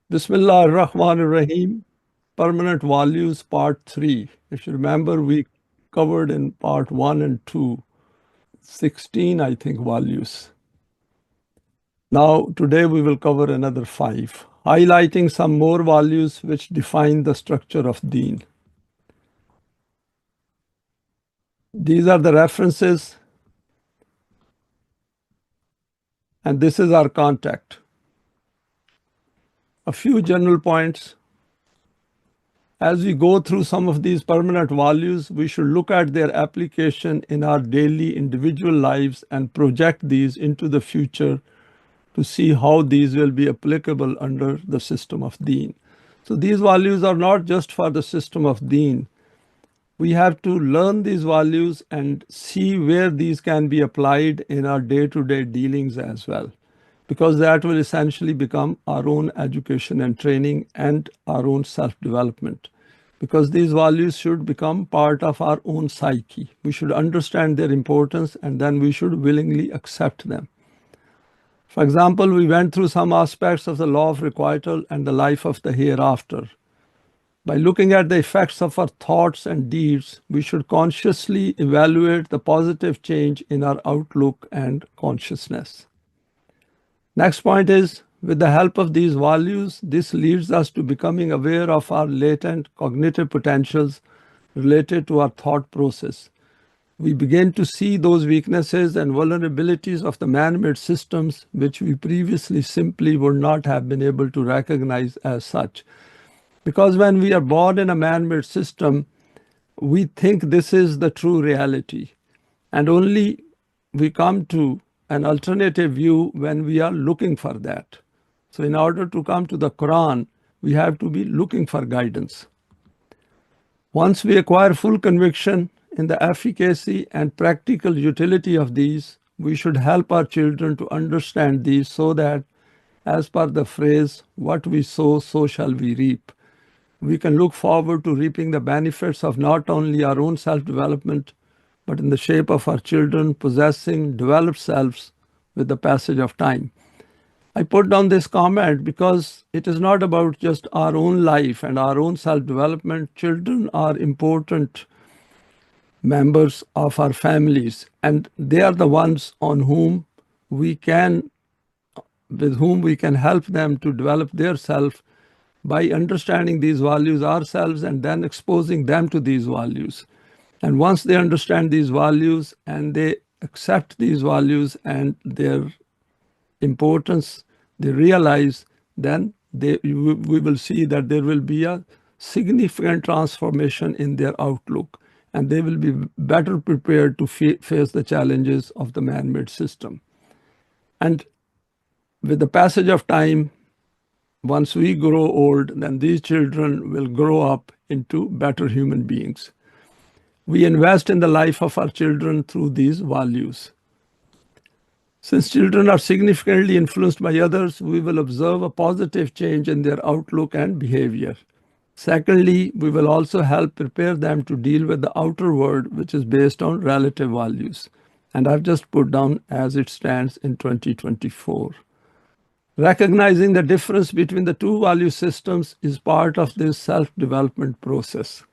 Bismillah ar-Rahman ar-Rahim. Permanent Values Part 3. If you remember, we covered in Part 1 and 2, 16, I think, values. Now, today we will cover another 5, highlighting some more values which define the structure of Deen. These are the references, and this is our contact. A few general points. As we go through some of these permanent values, we should look at their application in our daily individual lives and project these into the future to see how these will be applicable under the system of Deen. So these values are not just for the system of Deen. We have to learn these values and see where these can be applied in our day-to-day dealings as well, because that will essentially become our own education and training and our own self-development. Because these values should become part of our own psyche. We should understand their importance and then we should willingly accept them. For example, we went through some aspects of the law of requital and the life of the hereafter. By looking at the effects of our thoughts and deeds, we should consciously evaluate the positive change in our outlook and consciousness. Next point is, with the help of these values, this leads us to becoming aware of our latent cognitive potentials related to our thought process. We begin to see those weaknesses and vulnerabilities of the man-made systems which we previously simply would not have been able to recognize as such. Because when we are born in a man-made system, we think this is the true reality, and only we come to an alternative view when we are looking for that. So in order to come to the Quran, we have to be looking for guidance. Once we acquire full conviction in the efficacy and practical utility of these, we should help our children to understand these so that, as per the phrase, what we sow, so shall we reap. We can look forward to reaping the benefits of not only our own self-development, but in the shape of our children possessing developed selves with the passage of time. I put down this comment because it is not about just our own life and our own self-development. Children are important members of our families, and they are the ones with whom we can help them to develop their self by understanding these values ourselves and then exposing them to these values. And once they understand these values and they accept these values and their importance, they realize, then we will see that there will be a significant transformation in their outlook, and they will be better prepared to face the challenges of the man-made system. And with the passage of time, once we grow old, then these children will grow up into better human beings. We invest in the life of our children through these values. Since children are significantly influenced by others, we will observe a positive change in their outlook and behavior. Secondly, we will also help prepare them to deal with the outer world, which is based on relative values. And I've just put down as it stands in 2024. Recognizing the difference between the two value systems is part of this self-development process.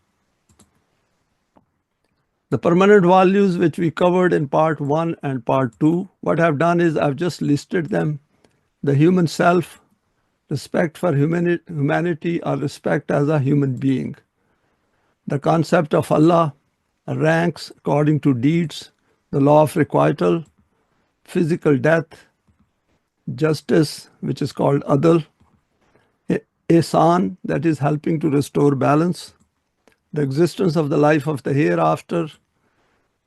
The permanent values which we covered in part 1 and part 2, what I've done is I've just listed them. The human self, respect for humanity or respect as a human being. The concept of Allah, ranks according to deeds, the law of requital, physical death, justice, which is called adl, ihsan, that is helping to restore balance, the existence of the life of the hereafter,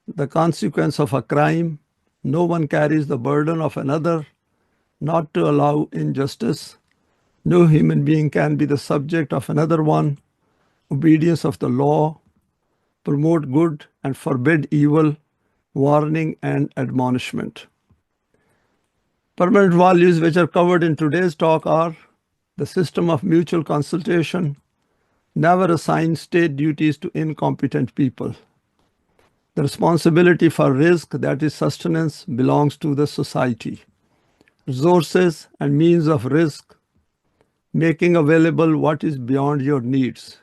the consequence of a crime, no one carries the burden of another, not to allow injustice, no human being can be the subject of another one, obedience of the law, promote good and forbid evil, warning and admonishment. Permanent values which are covered in today's talk are the system of mutual consultation, never assign state duties to incompetent people. The responsibility for Rizq, that is sustenance, belongs to the society. Resources and means of Rizq making available what is beyond your needs.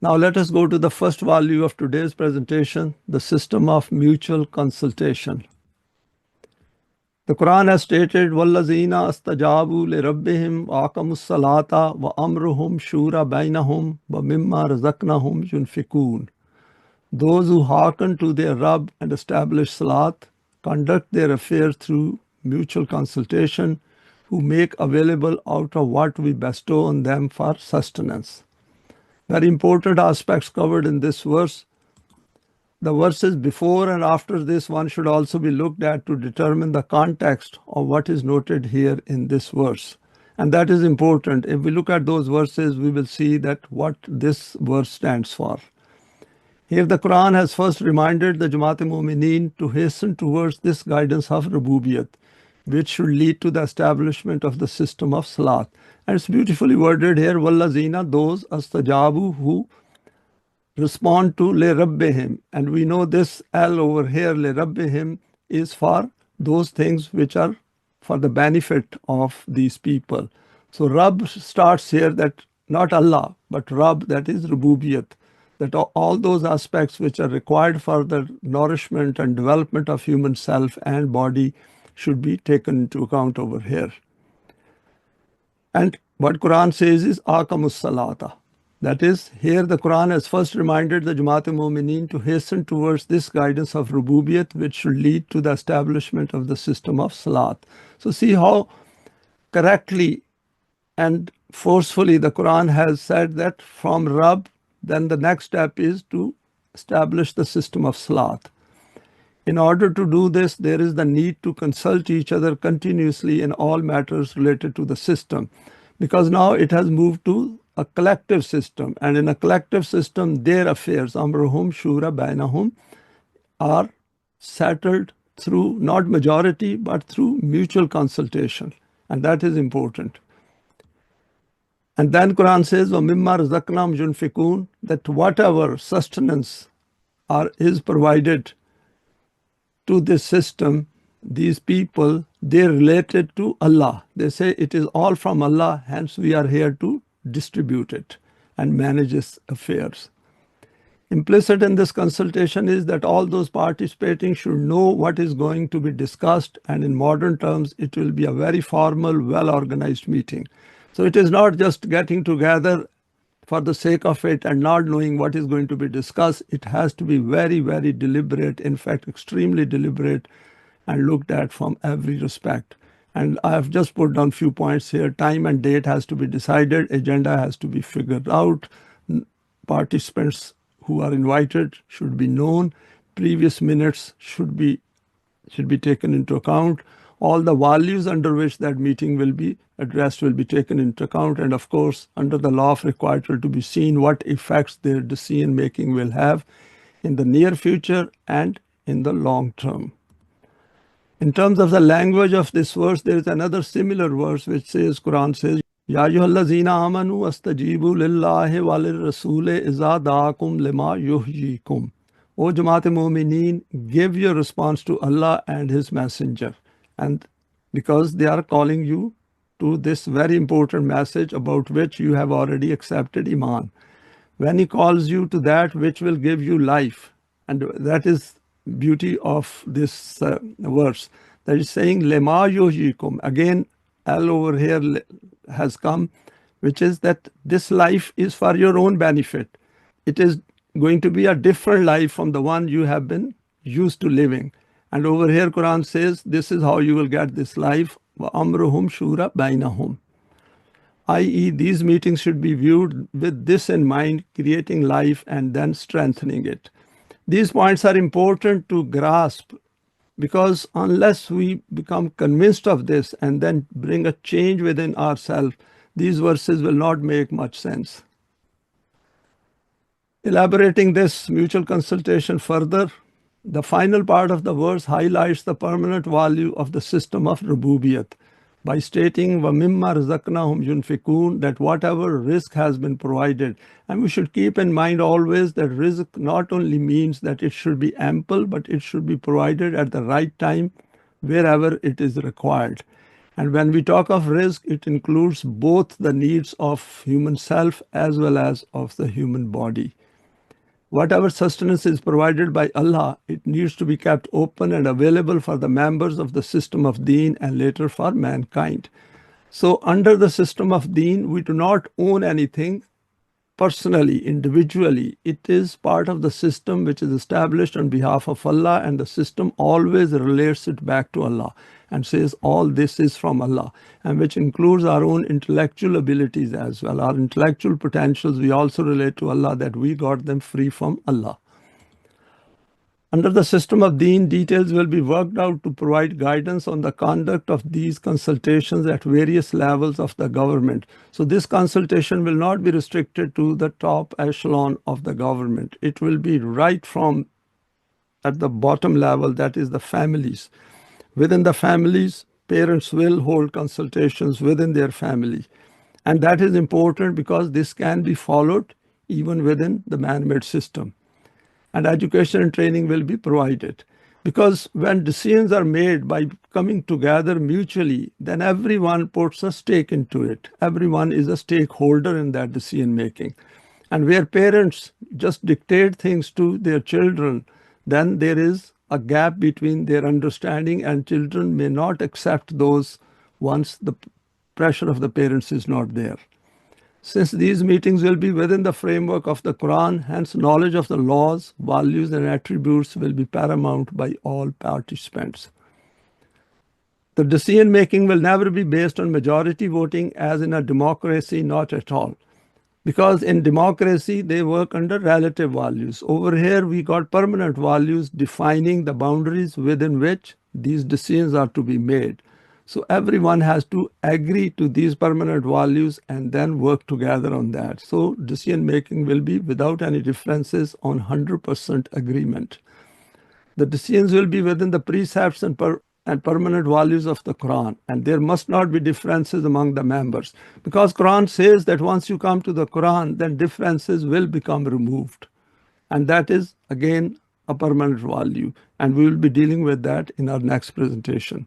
Now let us go to the first value of today's presentation, the system of mutual consultation. The Quran has stated, وَالَّذِينَ اسْتَجَابُوا لِرَبِّهِمْ وَأَقَامُوا الصَّلَاةَ وَأَمْرُهُمْ شُورَى بَيْنَهُمْ وَمِمَّا رَزَقْنَاهُمْ يُنْفِقُونَ. Those who hearken to their Rabb and establish Salat, conduct their affairs through mutual consultation, who make available out of what we bestow on them for sustenance. Very important aspects covered in this verse. The verses before and after this one should also be looked at to determine the context of what is noted here in this verse. And that is important. If we look at those verses, we will see that what this verse stands for. Here the Quran has first reminded the Jamaat-e-Mu'mineen to hasten towards this guidance of Rububiyat, which should lead to the establishment of the system of Salat. And it's beautifully worded here, وَالَّذِينَ, those astajabu, who respond to le rabbihim. And we know this L over here, le rabbihim, is for those things which are for the benefit of these people. So Rabb starts here, that not Allah, but Rabb, that is Rububiyat, that all those aspects which are required for the nourishment and development of human self and body should be taken into account over here. And what Quran says is Aqamus Salata. That is, here the Quran has first reminded the Jamaat-e-Mu'mineen to hasten towards this guidance of Rububiyat, which should lead to the establishment of the system of Salat. So see how correctly and forcefully the Quran has said that from Rabb, then the next step is to establish the system of Salat. In order to do this, there is the need to consult each other continuously in all matters related to the system, because now it has moved to a collective system, and in a collective system, their affairs, amruhum shura bainahum, are settled through not majority, but through mutual consultation, and that is important. And then Quran says, وَمِمَّا رَزَقْنَاهُمْ يُنْفِقُونَ, that whatever sustenance is provided to this system, these people, they're related to Allah. They say it is all from Allah, hence we are here to distribute it and manage its affairs. Implicit in this consultation is that all those participating should know what is going to be discussed, and in modern terms, it will be a very formal, well-organized meeting. So it is not just getting together for the sake of it and not knowing what is going to be discussed. It has to be very, very deliberate, in fact, extremely deliberate, and looked at from every respect. And I have just put down few points here. Time and date has to be decided. Agenda has to be figured out. Participants who are invited should be known. Previous minutes should be taken into account. All the values under which that meeting will be addressed will be taken into account. And of course, under the law of requital to be seen what effects their decision making will have in the near future and in the long term. In terms of the language of this verse, there is another similar verse which says, Quran says, Ya ayyuhallazina amanu astajibu lillahi wa lirrasuli iza da'akum lima yuhyikum. O Jamaat-e-Mu'mineen, give your response to Allah and His Messenger. And because they are calling you to this very important message about which you have already accepted Iman. When He calls you to that which will give you life, and that is beauty of this verse, that is saying lema yuhyikum. Again, L over here has come, which is that this life is for your own benefit. It is going to be a different life from the one you have been used to living. And over here Quran says this is how you will get this life. Wa amruhum shura bainahum, i.e. these meetings should be viewed with this in mind, creating life and then strengthening it. These points are important to grasp, because unless we become convinced of this and then bring a change within ourselves, these verses will not make much sense. Elaborating this mutual consultation further, the final part of the verse highlights the permanent value of the system of Rububiyat by stating وَمِمَّا رَزَقْنَاهُمْ يُنْفِقُونَ, that whatever Rizq has been provided. And we should keep in mind always that Rizq not only means that it should be ample, but it should be provided at the right time wherever it is required. And when we talk of Rizq, it includes both the needs of human self as well as of the human body. Whatever sustenance is provided by Allah, it needs to be kept open and available for the members of the system of Deen and later for mankind. So under the system of Deen, we do not own anything personally, individually. It is part of the system which is established on behalf of Allah, and the system always relates it back to Allah and says all this is from Allah, and which includes our own intellectual abilities as well. Our intellectual potentials, we also relate to Allah that we got them free from Allah. Under the system of Deen, details will be worked out to provide guidance on the conduct of these consultations at various levels of the government. So this consultation will not be restricted to the top echelon of the government. It will be right from at the bottom level, that is the families. Within the families, parents will hold consultations within their family. And that is important because this can be followed even within the man-made system. And education and training will be provided. Because when decisions are made by coming together mutually, then everyone puts a stake into it. Everyone is a stakeholder in that decision making. And where parents just dictate things to their children, then there is a gap between their understanding, and children may not accept those once the pressure of the parents is not there. Since these meetings will be within the framework of the Quran, hence knowledge of the laws, values, and attributes will be paramount by all participants. The decision making will never be based on majority voting as in a democracy, not at all. Because in democracy, they work under relative values. Over here, we got permanent values defining the boundaries within which these decisions are to be made. So everyone has to agree to these permanent values and then work together on that. So decision making will be without any differences on 100% agreement. The decisions will be within the precepts and permanent values of the Quran, and there must not be differences among the members, because Quran says that once you come to the Quran, then differences will become removed, and that is again a permanent value, and we will be dealing with that in our next presentation.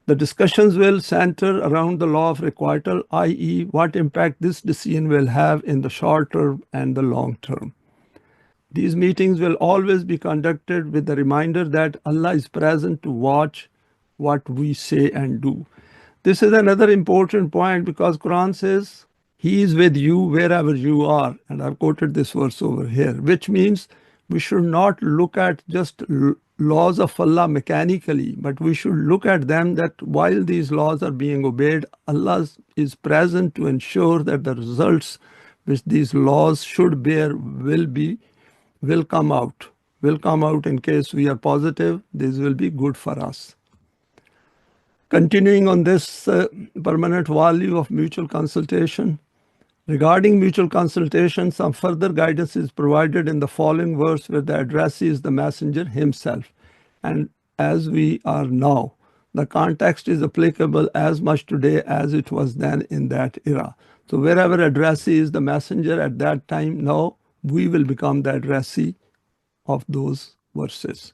The discussions will center around the law of requital, i.e. what impact this decision will have in the short term and the long term. These meetings will always be conducted with the reminder that Allah is present to watch what we say and do. This is another important point because Quran says, He is with you wherever you are. And I've quoted this verse over here, which means we should not look at just laws of Allah mechanically, but we should look at them that while these laws are being obeyed, Allah is present to ensure that the results which these laws should bear will come out in case we are positive. This will be good for us. Continuing on this permanent value of mutual consultation. Regarding mutual consultation, some further guidance is provided in the following verse where the addressee is the messenger himself. And as we are now, the context is applicable as much today as it was then in that era. So wherever addressee is the messenger at that time, now we will become the addressee of those verses.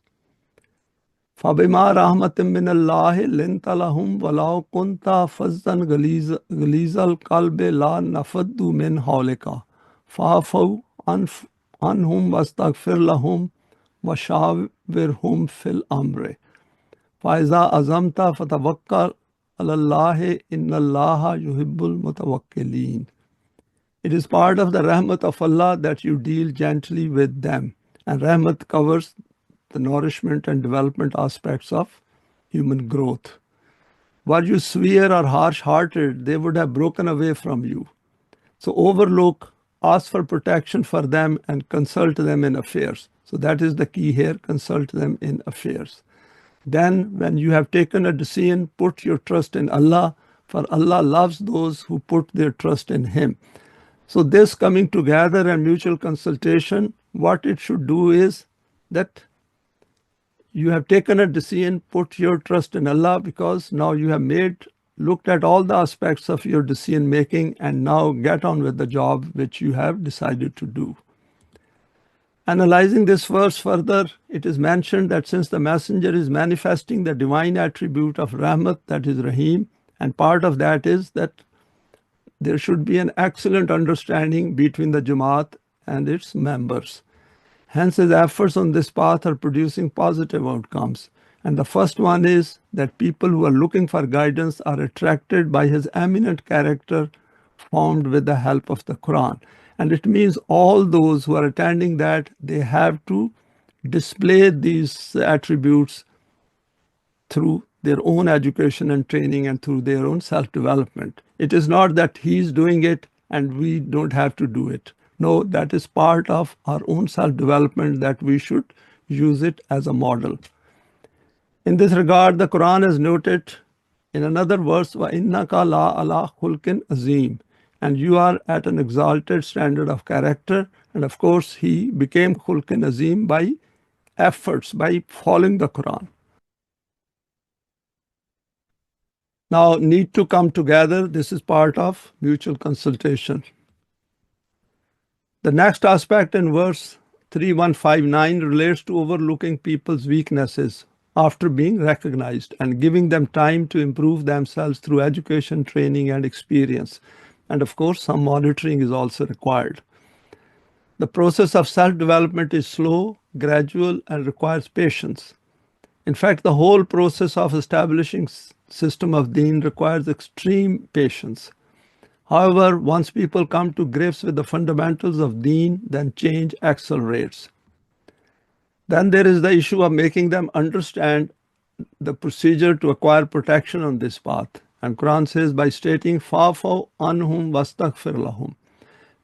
فَبِمَا رَحْمَةٍ مِّنَ اللَّهِ لِنْتَ لَهُمْ وَلَوْ كُنْتَ فَظًّا غَلِيظَ الْقَلْبِ لَانفَضُّوا مِنْ حَوْلِكَ فَاعْفُ عَنْهُمْ وَاسْتَغْفِرْ لَهُمْ وَشَاوِرْهُمْ فِي الْأَمْرِ فَإِذَا عَزَمْتَ فَتَوَكَّلْ عَلَى اللَّهِ إِنَّ اللَّهَ يُحِبُّ الْمُتَوَكِّلِينَ. It is part of the rahmat of Allah that you deal gently with them. And rahmat covers the nourishment and development aspects of human growth. Were you severe or harsh-hearted, they would have broken away from you. So overlook, ask for protection for them and consult them in affairs. So that is the key here, consult them in affairs. Then when you have taken a decision, put your trust in Allah, for Allah loves those who put their trust in Him. So this coming together and mutual consultation, what it should do is that you have taken a decision, put your trust in Allah, because now you have looked at all the aspects of your decision making, and now get on with the job which you have decided to do. Analyzing this verse further, it is mentioned that since the messenger is manifesting the divine attribute of Rahmat, that is Rahim, And part of that is that there should be an excellent understanding between the Jamaat and its members. Hence, his efforts on this path are producing positive outcomes. And the first one is that people who are looking for guidance are attracted by his eminent character formed with the help of the Quran. And it means all those who are attending that, they have to display these attributes through their own education and training and through their own self-development. It is not that he's doing it and we don't have to do it. No, that is part of our own self-development, that we should use it as a model. In this regard, the Quran has noted in another verse, وَإِنَّكَ لَا عَلَىٰ خُلْقٍ عَظِيمٍ, and you are at an exalted standard of character. And of course, he became khulqin azim by efforts, by following the Quran. Now, need to come together. This is part of mutual consultation. The next aspect in verse 3159 relates to overlooking people's weaknesses after being recognized and giving them time to improve themselves through education, training, and experience. And of course, some monitoring is also required. The process of self-development is slow, gradual, and requires patience. In fact, the whole process of establishing system of deen requires extreme patience. However, once people come to grips with the fundamentals of deen, then change accelerates. Then there is the issue of making them understand the procedure to acquire protection on this path. And Quran says, by stating fa'fu anhum wastaghfir lahum,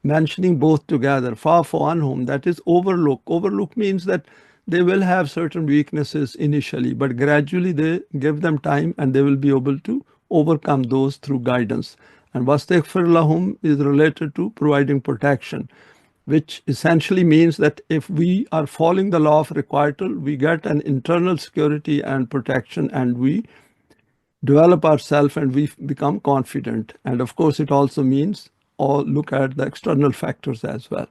mentioning both together, fa'fu anhum, that is overlook. Overlook means that they will have certain weaknesses initially, but gradually they give them time and they will be able to overcome those through guidance. And wastaghfir lahum is related to providing protection, which essentially means that if we are following the law of requital, we get an internal security and protection, and we develop ourselves and we become confident. And of course, it also means look at the external factors as well.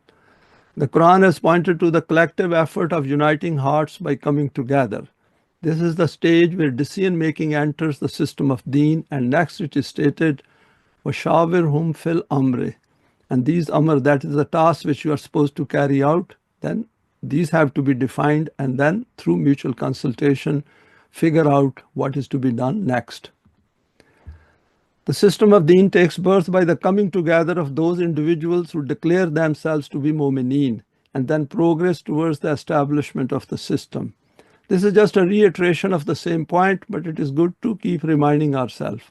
The Quran has pointed to the collective effort of uniting hearts by coming together. This is the stage where decision-making enters the system of deen, and next it is stated, وَشَاوِرْهُمْ فِي الْأَمْرِ. And these amr, that is the task which you are supposed to carry out, then these have to be defined, and then through mutual consultation, figure out what is to be done next. The system of deen takes birth by the coming together of those individuals who declare themselves to be mu'mineen and then progress towards the establishment of the system. This is just a reiteration of the same point, but it is good to keep reminding ourselves.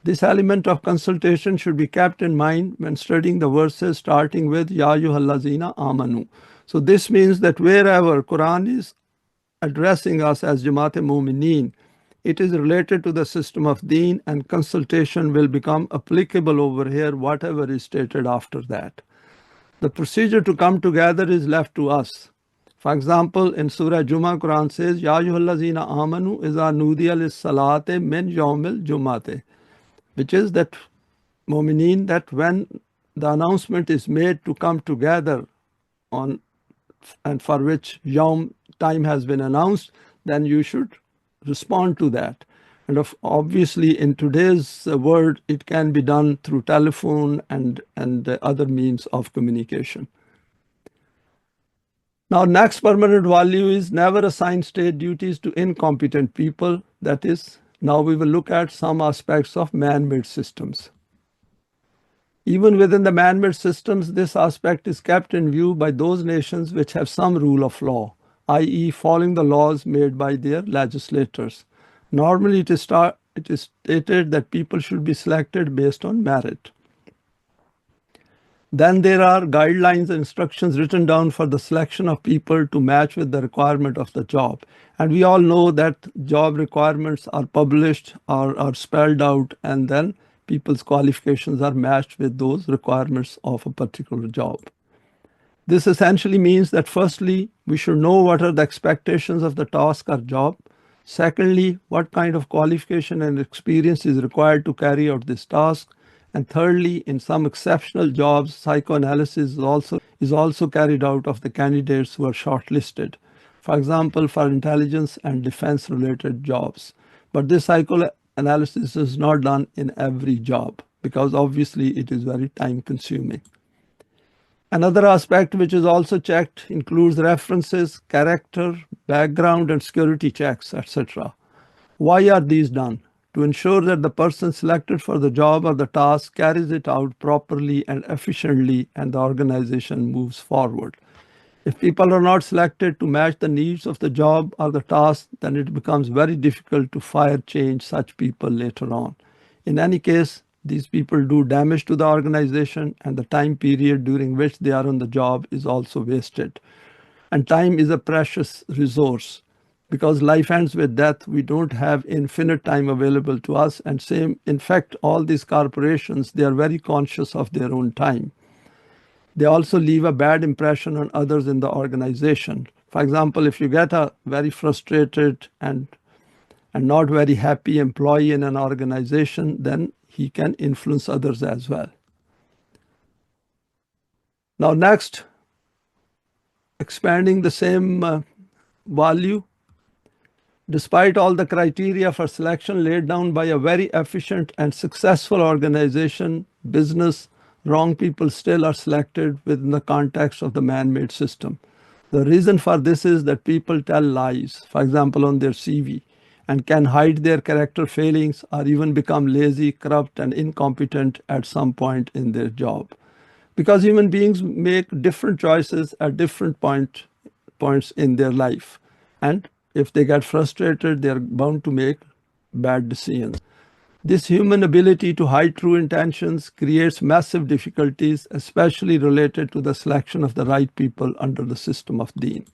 This element of consultation should be kept in mind when studying the verses starting with Ya ayyuhallazina amanu. So this means that wherever Quran is addressing us as Jamaat-e-Mu'mineen, it is related to the system of deen, and consultation will become applicable over here, whatever is stated after that. The procedure to come together is left to us. For example, in Surah Jummah, Quran says, Ya ayyuhallazina amanu iza nudiya lis-salate min yawmil jumate, which is that mu'mineen, that when the announcement is made to come together on, and for which yawm time has been announced, then you should respond to that. And obviously in today's world, it can be done through telephone and other means of communication. Now, next permanent value is never assign state duties to incompetent people. That is, now we will look at some aspects of man-made systems. Even within the man-made systems, this aspect is kept in view by those nations which have some rule of law, i.e. following the laws made by their legislators. Normally it is stated that people should be selected based on merit. Then there are guidelines and instructions written down for the selection of people to match with the requirement of the job. And we all know that job requirements are published, are spelled out, and then people's qualifications are matched with those requirements of a particular job. This essentially means that firstly, we should know what are the expectations of the task or job. Secondly, what kind of qualification and experience is required to carry out this task. And thirdly, in some exceptional jobs, psychoanalysis is also carried out of the candidates who are shortlisted. For example, for intelligence and defense related jobs. But this analysis is not done in every job because obviously it is very time consuming. Another aspect which is also checked includes references, character, background, and security checks, etc. Why are these done? To ensure that the person selected for the job or the task carries it out properly and efficiently and the organization moves forward. If people are not selected to match the needs of the job or the task, then it becomes very difficult to fire change such people later on. In any case, these people do damage to the organization and the time period during which they are on the job is also wasted. And time is a precious resource. Because life ends with death, we don't have infinite time available to us. And same, in fact, all these corporations, they are very conscious of their own time. They also leave a bad impression on others in the organization. For example, if you get a very frustrated and not very happy employee in an organization, then he can influence others as well. Now next, expanding the same value. Despite all the criteria for selection laid down by a very efficient and successful organization, business, wrong people still are selected within the context of the man-made system. The reason for this is that people tell lies, for example, on their CV, and can hide their character failings or even become lazy, corrupt, and incompetent at some point in their job. Because human beings make different choices at different points in their life. And if they get frustrated, they are bound to make bad decisions. This human ability to hide true intentions creates massive difficulties, especially related to the selection of the right people under the system of Deen.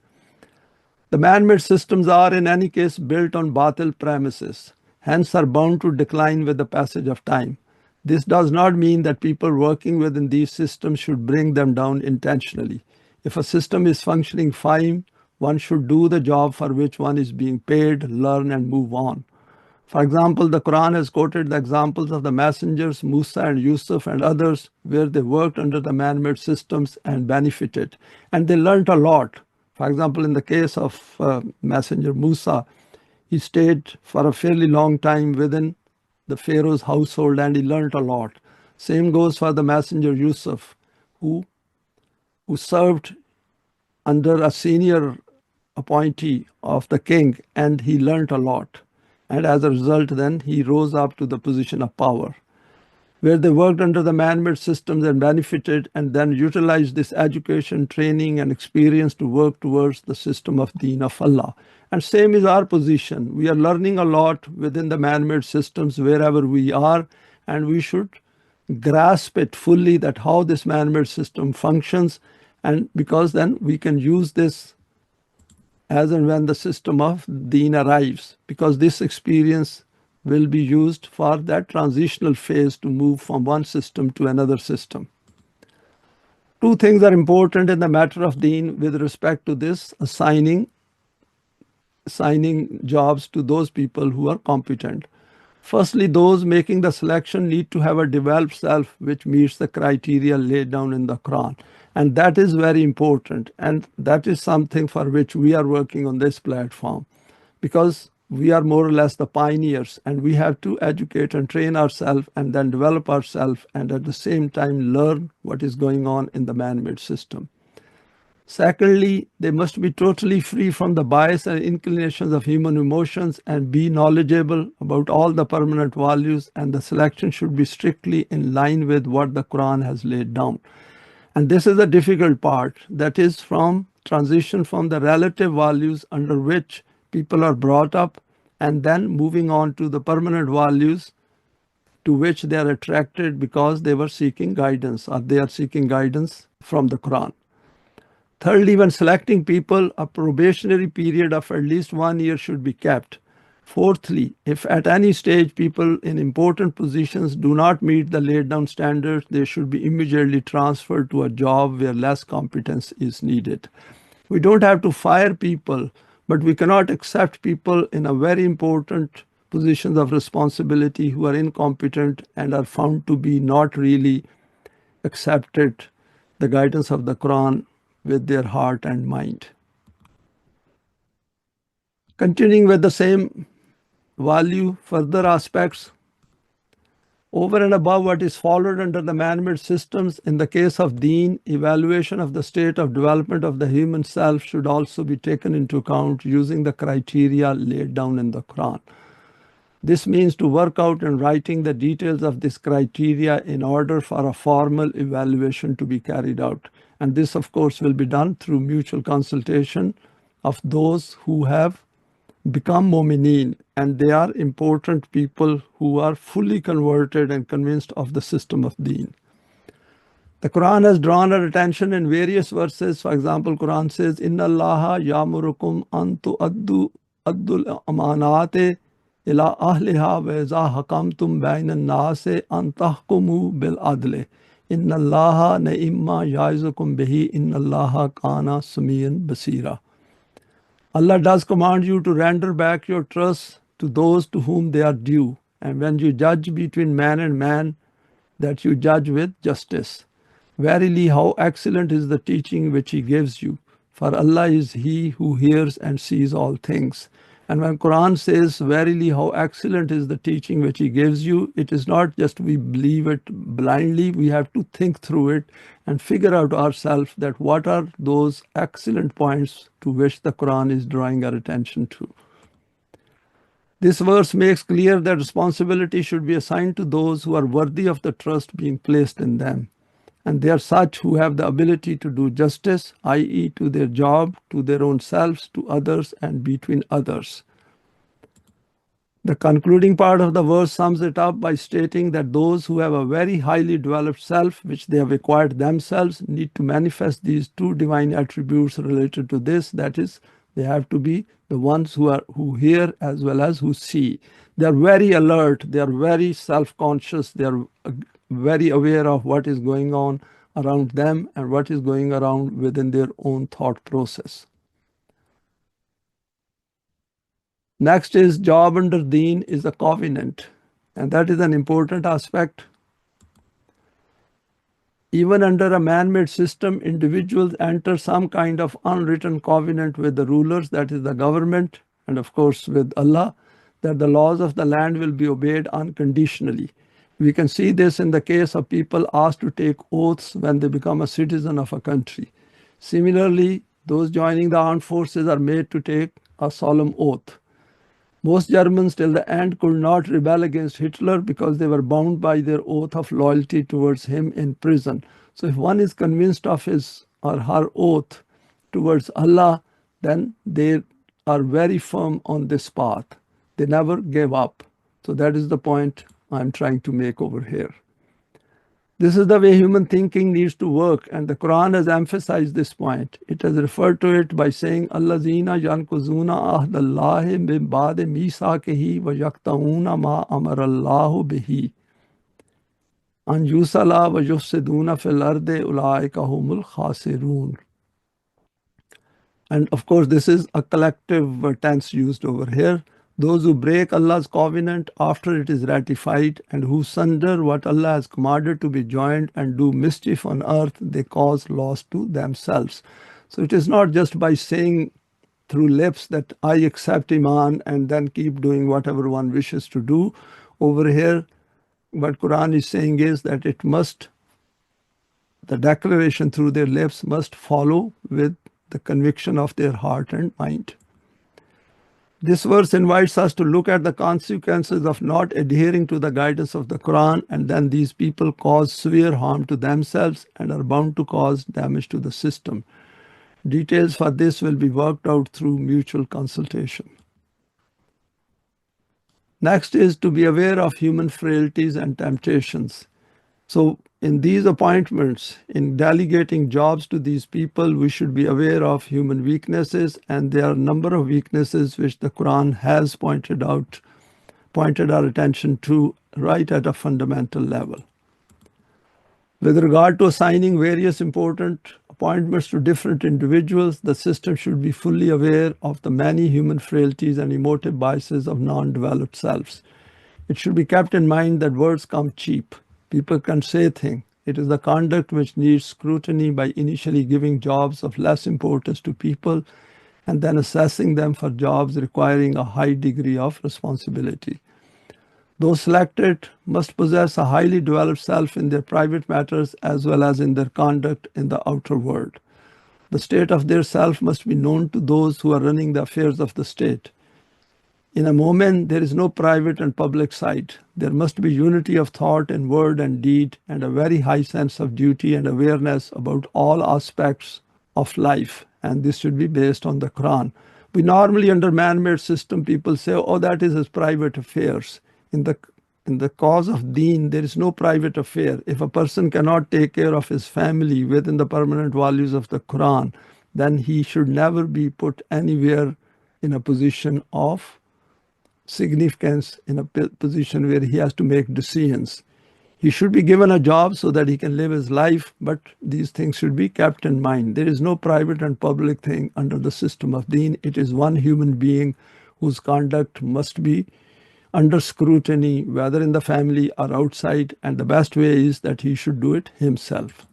The man-made systems are in any case built on batil premises, hence are bound to decline with the passage of time. This does not mean that people working within these systems should bring them down intentionally. If a system is functioning fine, one should do the job for which one is being paid, learn, and move on. For example, the Quran has quoted the examples of the messengers, Musa and Yusuf and others, where they worked under the man-made systems and benefited. And they learned a lot. For example, in the case of messenger Musa, he stayed for a fairly long time within the Pharaoh's household and he learned a lot. Same goes for the messenger Yusuf, who served under a senior appointee of the king, and he learned a lot. And as a result, then he rose up to the position of power, where they worked under the man-made systems and benefited, and then utilized this education, training, and experience to work towards the system of Deen of Allah. And same is our position. We are learning a lot within the man-made systems wherever we are, and we should grasp it fully that how this man-made system functions, and because then we can use this as and when the system of Deen arrives, because this experience will be used for that transitional phase to move from one system to another system. Two things are important in the matter of Deen with respect to this assigning jobs to those people who are competent. Firstly, those making the selection need to have a developed self which meets the criteria laid down in the Quran. And that is very important. And that is something for which we are working on this platform, because we are more or less the pioneers and we have to educate and train ourselves and then develop ourselves and at the same time learn what is going on in the man-made system. Secondly, they must be totally free from the bias and inclinations of human emotions and be knowledgeable about all the permanent values, and the selection should be strictly in line with what the Quran has laid down. And this is the difficult part, that is from transition from the relative values under which people are brought up and then moving on to the permanent values to which they are attracted because they were seeking guidance or they are seeking guidance from the Quran. Thirdly, when selecting people, a probationary period of at least 1 year should be kept. Fourthly, if at any stage people in important positions do not meet the laid down standards, they should be immediately transferred to a job where less competence is needed. We don't have to fire people, but we cannot accept people in a very important positions of responsibility who are incompetent and are found to be not really accepted the guidance of the Quran with their heart and mind. Continuing with the same value further aspects. Over and above what is followed under the man-made systems, in the case of Deen, evaluation of the state of development of the human self should also be taken into account using the criteria laid down in the Quran. This means to work out in writing the details of this criteria in order for a formal evaluation to be carried out. And this, of course, will be done through mutual consultation of those who have become mu'mineen, and they are important people who are fully converted and convinced of the system of Deen. The Quran has drawn our attention in various verses. For example, Quran says, Inna Allaha yamurukum an tu'addu addul amanate ila ahliha wa iza hakamtum bayna an-nasi an tahkumu bil adli. Inna Allaha ni'ma ya'izukum bihi inna Allaha kana samiyan basira. Allah does command you to render back your trust to those to whom they are due, and when you judge between man and man, that you judge with justice. Verily, how excellent is the teaching which He gives you, for Allah is He who hears and sees all things. And when Quran says, verily, how excellent is the teaching which He gives you, it is not just we believe it blindly, we have to think through it and figure out ourselves that what are those excellent points to which the Quran is drawing our attention to. This verse makes clear that responsibility should be assigned to those who are worthy of the trust being placed in them. And they are such who have the ability to do justice, i.e. to their job, to their own selves, to others, and between others. The concluding part of the verse sums it up by stating that those who have a very highly developed self, which they have acquired themselves, need to manifest these two divine attributes related to this. That is, they have to be the ones who hear as well as who see. They are very alert, they are very self-conscious, they are very aware of what is going on around them and what is going around within their own thought process. Next is job under Deen is a covenant, and that is an important aspect. Even under a man-made system, individuals enter some kind of unwritten covenant with the rulers, that is the government, and of course with Allah, that the laws of the land will be obeyed unconditionally. We can see this in the case of people asked to take oaths when they become a citizen of a country. Similarly, those joining the armed forces are made to take a solemn oath. Most Germans till the end could not rebel against Hitler because they were bound by their oath of loyalty towards him in prison. So if one is convinced of his or her oath towards Allah, then they are very firm on this path. They never gave up. So that is the point I'm trying to make over here. This is the way human thinking needs to work, and the Quran has emphasized this point. It has referred to it by saying, Allazina yankuzuna ahdallahi min ba'di misakihi wa yaqta'una ma amarallahu bihi an yusala wa yufsiduna fil ardi ulaika humul khasirun. And of course, this is a collective tense used over here. Those who break Allah's covenant after it is ratified and who sunder what Allah has commanded to be joined and do mischief on earth, they cause loss to themselves. So it is not just by saying through lips that I accept Iman and then keep doing whatever one wishes to do. Over here, what Quran is saying is that it must, the declaration through their lips must follow with the conviction of their heart and mind. This verse invites us to look at the consequences of not adhering to the guidance of the Quran, and then these people cause severe harm to themselves and are bound to cause damage to the system. Details for this will be worked out through mutual consultation. Next is to be aware of human frailties and temptations. So in these appointments, in delegating jobs to these people, we should be aware of human weaknesses, and there are a number of weaknesses which the Quran has pointed our attention to right at a fundamental level. With regard to assigning various important appointments to different individuals, the system should be fully aware of the many human frailties and emotive biases of non-developed selves. It should be kept in mind that words come cheap. People can say things. It is the conduct which needs scrutiny by initially giving jobs of less importance to people and then assessing them for jobs requiring a high degree of responsibility. Those selected must possess a highly developed self in their private matters as well as in their conduct in the outer world. The state of their self must be known to those who are running the affairs of the state. In a moment, there is no private and public side. There must be unity of thought in word and deed and a very high sense of duty and awareness about all aspects of life. And this should be based on the Quran. We normally, under man-made system, people say, oh, that is his private affairs. In the cause of deen, there is no private affair. If a person cannot take care of his family within the permanent values of the Quran, then he should never be put anywhere in a position of significance, in a position where he has to make decisions. He should be given a job so that he can live his life, but these things should be kept in mind. There is no private and public thing under the system of deen. It is one human being whose conduct must be under scrutiny, whether in the family or outside, and the best way is that he should do it himself.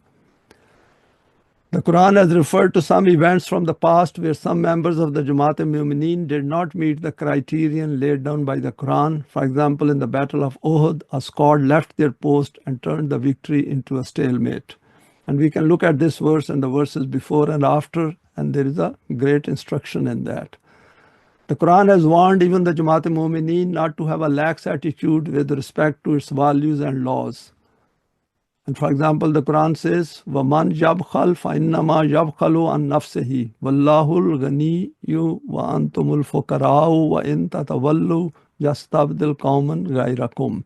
The Quran has referred to some events from the past where some members of the Jamaat-e-Mu'mineen did not meet the criterion laid down by the Quran. For example, in the Battle of Uhud, a squad left their post and turned the victory into a stalemate. And we can look at this verse and the verses before and after, and there is a great instruction in that. The Quran has warned even the Jamaat-e-Mu'mineen not to have a lax attitude with respect to its values and laws. And for example, the Quran says, وَمَنْ يَبْخَلْ فَإِنَّمَا يَبْخَلُ عَنْ نَفْسِهِ وَاللَّهُ الْغَنِيُّ وَأَنْتُمُ الْفُقَرَاءُ وَإِنْ تَتَوَلُّوا يَسْتَبْدِلْ قَوْمًا غَيْرَكُمْ.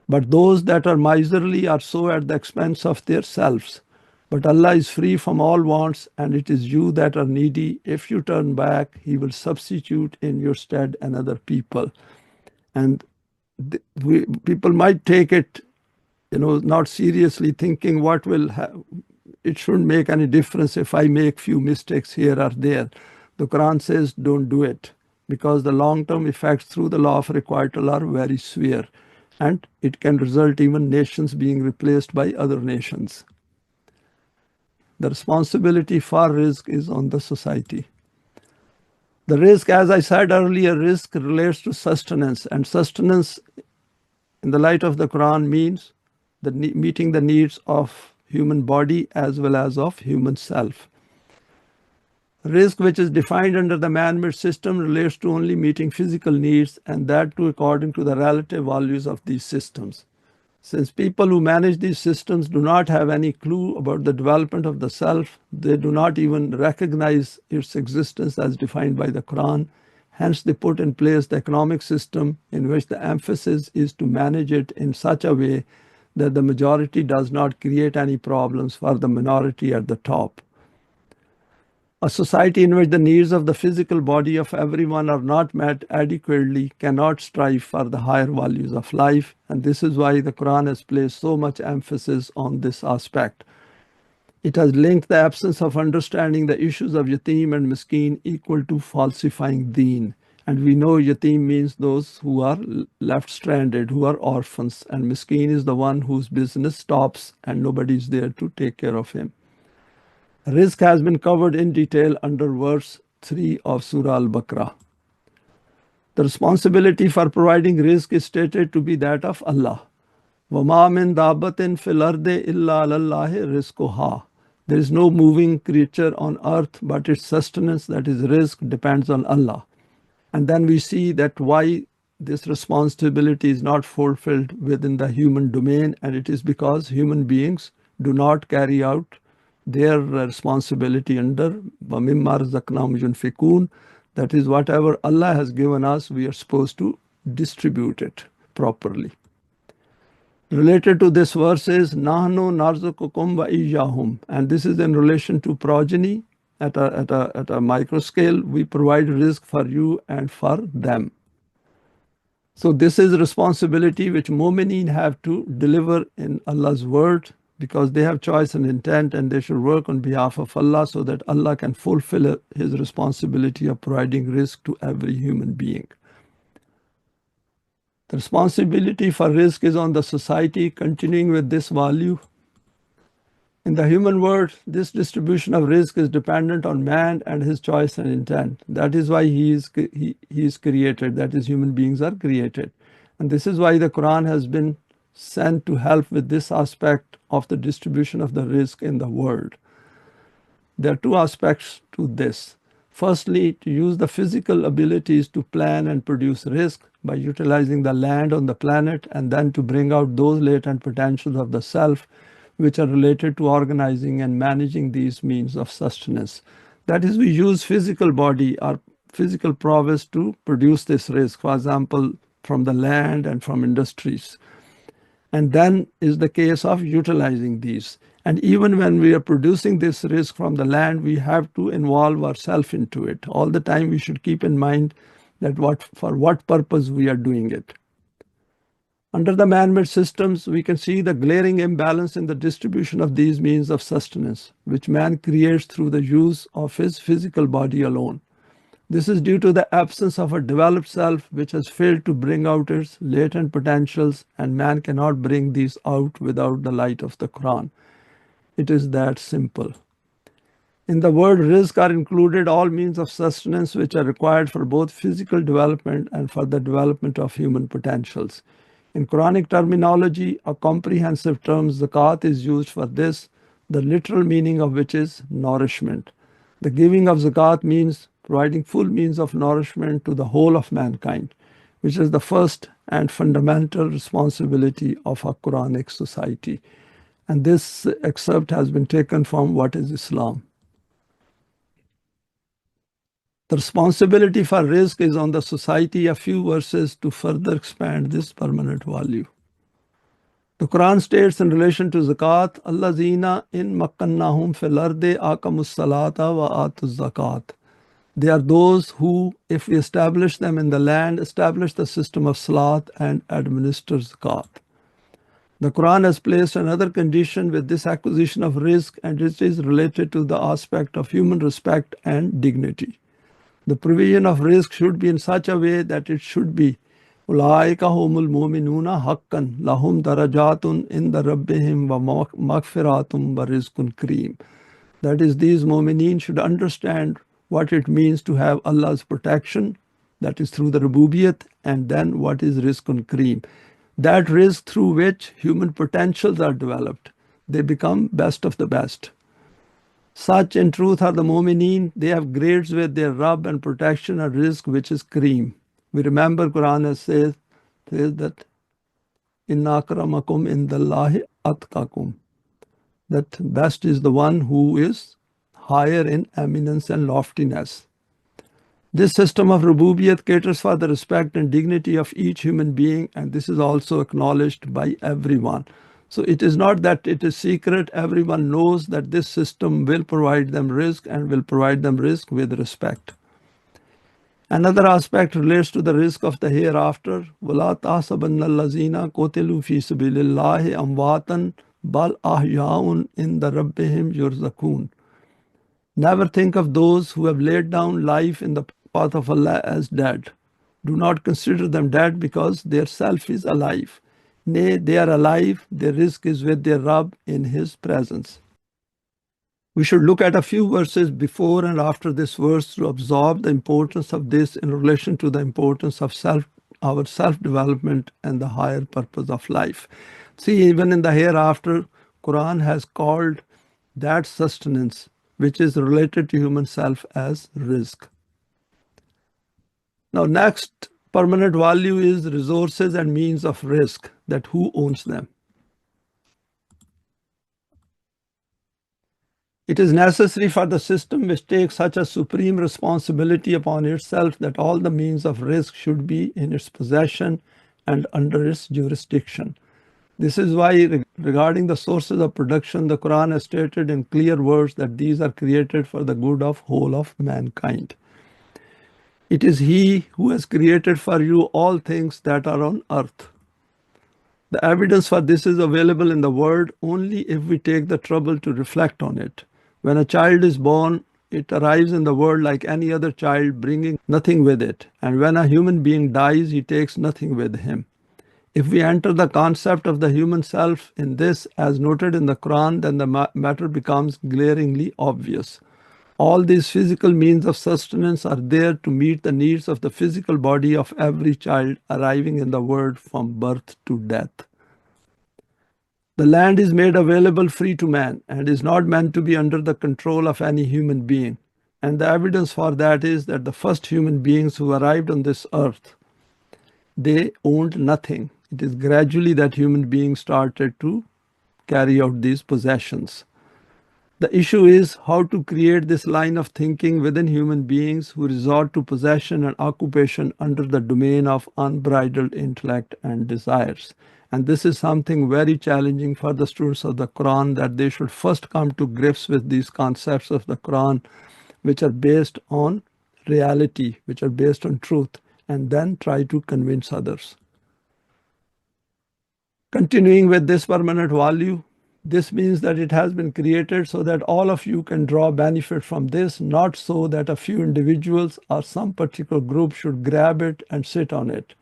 But those that are miserly are so at the expense of their selves. But Allah is free from all wants, and it is you that are needy. If you turn back, He will substitute in your stead another people. And people might take it not seriously, thinking what will it shouldn't make any difference if I make few mistakes here or there. The Quran says don't do it, because the long-term effects through the law of requital are very severe, and it can result even nations being replaced by other nations. The responsibility for Rizq is on the society. The Rizq, as I said earlier, Rizq relates to sustenance, and sustenance in the light of the Quran means meeting the needs of human body as well as of human self. Rizq, which is defined under the man-made system, relates to only meeting physical needs, and that too according to the relative values of these systems. Since people who manage these systems do not have any clue about the development of the self, they do not even recognize its existence as defined by the Quran. Hence, they put in place the economic system in which the emphasis is to manage it in such a way that the majority does not create any problems for the minority at the top. A society in which the needs of the physical body of everyone are not met adequately cannot strive for the higher values of life, and this is why the Quran has placed so much emphasis on this aspect. It has linked the absence of understanding the issues of yatim and miskin equal to falsifying deen. And we know yatim means those who are left stranded, who are orphans, and miskin is the one whose business stops and nobody is there to take care of him. Rizq has been covered in detail under verse 3 of Surah Al-Baqarah. The responsibility for providing rizq is stated to be that of Allah. وَمَا مِن دَابَّةٍ فِي الْأَرْضِ إِلَّا عَلَى اللَّهِ رِزْقُهَا. There is no moving creature on earth, but its sustenance, that is rizq, depends on Allah. And then we see that why this responsibility is not fulfilled within the human domain, and it is because human beings do not carry out their responsibility under وَمِمَّا رَزَقْنَاهُمْ يُنْفِقُونَ. That is, whatever Allah has given us, we are supposed to distribute it properly. Related to this verse is نَحْنُ نَرْزُقُكُمْ وَإِيَّاهُمْ, and this is in relation to progeny. At a micro scale, we provide rizq for you and for them. So this is a responsibility which mu'mineen have to deliver in Allah's word, because they have choice and intent, and they should work on behalf of Allah so that Allah can fulfill His responsibility of providing rizq to every human being. The responsibility for rizq is on the society. Continuing with this value, In the human world, this distribution of risk is dependent on man and his choice and intent. That is why he is created. That is, human beings are created. And this is why the Quran has been sent to help with this aspect of the distribution of the risk in the world. There are two aspects to this. Firstly, to use the physical abilities to plan and produce risk by utilizing the land on the planet, and then to bring out those latent potentials of the self which are related to organizing and managing these means of sustenance. That is, we use physical body or physical prowess to produce this risk, for example, from the land and from industries. And then is the case of utilizing these. And even when we are producing this risk from the land, we have to involve ourselves into it. All the time we should keep in mind that for what purpose we are doing it. Under the man-made systems, we can see the glaring imbalance in the distribution of these means of sustenance, which man creates through the use of his physical body alone. This is due to the absence of a developed self which has failed to bring out its latent potentials, and man cannot bring these out without the light of the Quran. It is that simple. In the word rizq are included all means of sustenance which are required for both physical development and for the development of human potentials. In Quranic terminology, a comprehensive term zakat is used for this, the literal meaning of which is nourishment. The giving of zakat means providing full means of nourishment to the whole of mankind, which is the first and fundamental responsibility of a Quranic society. And this excerpt has been taken from What is Islam? The responsibility for rizq is on the society. A few verses to further expand this permanent value. The Quran states in relation to zakat, Allazina in makkannahum fil ardi aqamus salata wa atuz zakat. They are those who, if we establish them in the land, establish the system of salat and administer zakat. The Quran has placed another condition with this acquisition of rizq, and it is related to the aspect of human respect and dignity. The provision of rizq should be in such a way that it should be Ulaika humul mu'minuna haqqan lahum darajatun inda rabbihim wa maghfiratum wa rizqun kareem. That is, these mu'mineen should understand what it means to have Allah's protection, that is through the rububiyyat, and then what is rizqun kareem. That rizq through which human potentials are developed. They become best of the best. Such in truth are the mu'mineen. They have grades with their Rabb and protection and rizq which is kareem. We remember Quran has says that inna akramakum indallahi atqakum. That best is the one who is higher in eminence and loftiness. This system of rububiyyat caters for the respect and dignity of each human being, and this is also acknowledged by everyone. So it is not that it is secret. Everyone knows that this system will provide them rizq and will provide them rizq with respect. Another aspect relates to the rizq of the hereafter. وَلَا تَحْسَبَنَّ الَّذِينَ قُتِلُوا فِي سَبِيلِ اللَّهِ أَمْوَاتًا بَلْ أَحْيَاءٌ عِنْدَ رَبِّهِمْ يُرْزَقُونَ. Never think of those who have laid down life in the path of Allah as dead. Do not consider them dead because their self is alive. Nay, they are alive, their rizq is with their Rabb in His presence. We should look at a few verses before and after this verse to absorb the importance of this in relation to the importance of our self-development and the higher purpose of life. See, even in the hereafter, Quran has called that sustenance which is related to human self as rizq. Now, next permanent value is resources and means of rizq, that who owns them. It is necessary for the system which takes such a supreme responsibility upon itself that all the means of rizq should be in its possession and under its jurisdiction. This is why regarding the sources of production, the Quran has stated in clear words that these are created for the good of whole of mankind. It is He who has created for you all things that are on earth. The evidence for this is available in the word only if we take the trouble to reflect on it. When a child is born, it arrives in the world like any other child, bringing nothing with it. And when a human being dies, he takes nothing with him. If we enter the concept of the human self in this, as noted in the Quran, then the matter becomes glaringly obvious. All these physical means of sustenance are there to meet the needs of the physical body of every child arriving in the world from birth to death. The land is made available free to man and is not meant to be under the control of any human being. And the evidence for that is that the first human beings who arrived on this earth, they owned nothing. It is gradually that human beings started to carry out these possessions. The issue is how to create this line of thinking within human beings who resort to possession and occupation under the domain of unbridled intellect and desires. And this is something very challenging for the students of the Quran, that they should first come to grips with these concepts of the Quran, which are based on reality, which are based on truth, and then try to convince others. Continuing with this permanent value, this means that it has been created so that all of you can draw benefit from this, not so that a few individuals or some particular group should grab it and sit on it.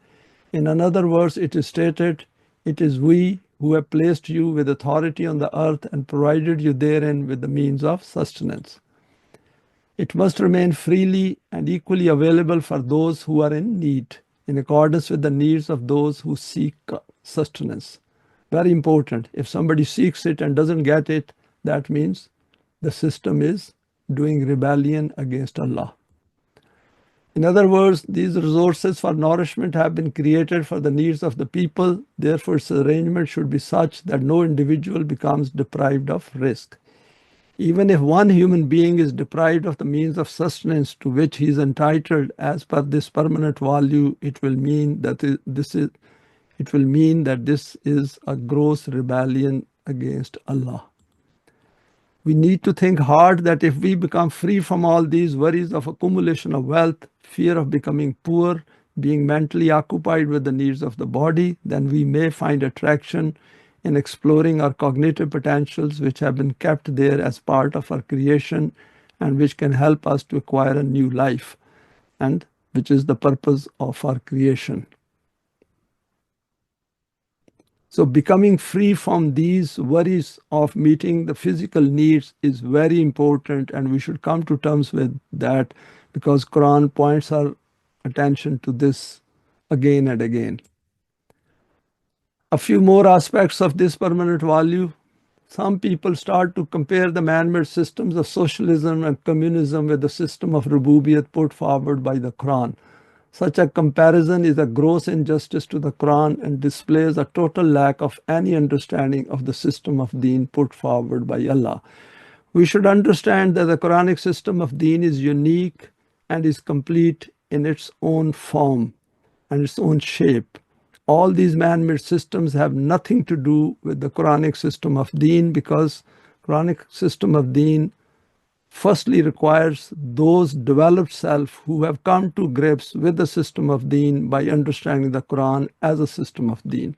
In other words, it is stated, it is we who have placed you with authority on the earth and provided you therein with the means of sustenance. It must remain freely and equally available for those who are in need, in accordance with the needs of those who seek sustenance. Very important. If somebody seeks it and doesn't get it, that means the system is doing rebellion against Allah. In other words, these resources for nourishment have been created for the needs of the people. Therefore, its arrangement should be such that no individual becomes deprived of rizq. Even if one human being is deprived of the means of sustenance to which he is entitled as per this permanent value, it will mean that this is a gross rebellion against Allah. We need to think hard that if we become free from all these worries of accumulation of wealth, fear of becoming poor, being mentally occupied with the needs of the body, then we may find attraction in exploring our cognitive potentials, which have been kept there as part of our creation and which can help us to acquire a new life, and which is the purpose of our creation. So becoming free from these worries of meeting the physical needs is very important, and we should come to terms with that, because Quran points our attention to this again and again. A few more aspects of this permanent value. Some people start to compare the man-made systems of socialism and communism with the system of Rububiyyat put forward by the Quran. Such a comparison is a gross injustice to the Quran and displays a total lack of any understanding of the system of deen put forward by Allah. We should understand that the Quranic system of deen is unique and is complete in its own form and its own shape. All these man-made systems have nothing to do with the Quranic system of deen, because Quranic system of deen firstly requires those developed self who have come to grips with the system of deen by understanding the Quran as a system of deen.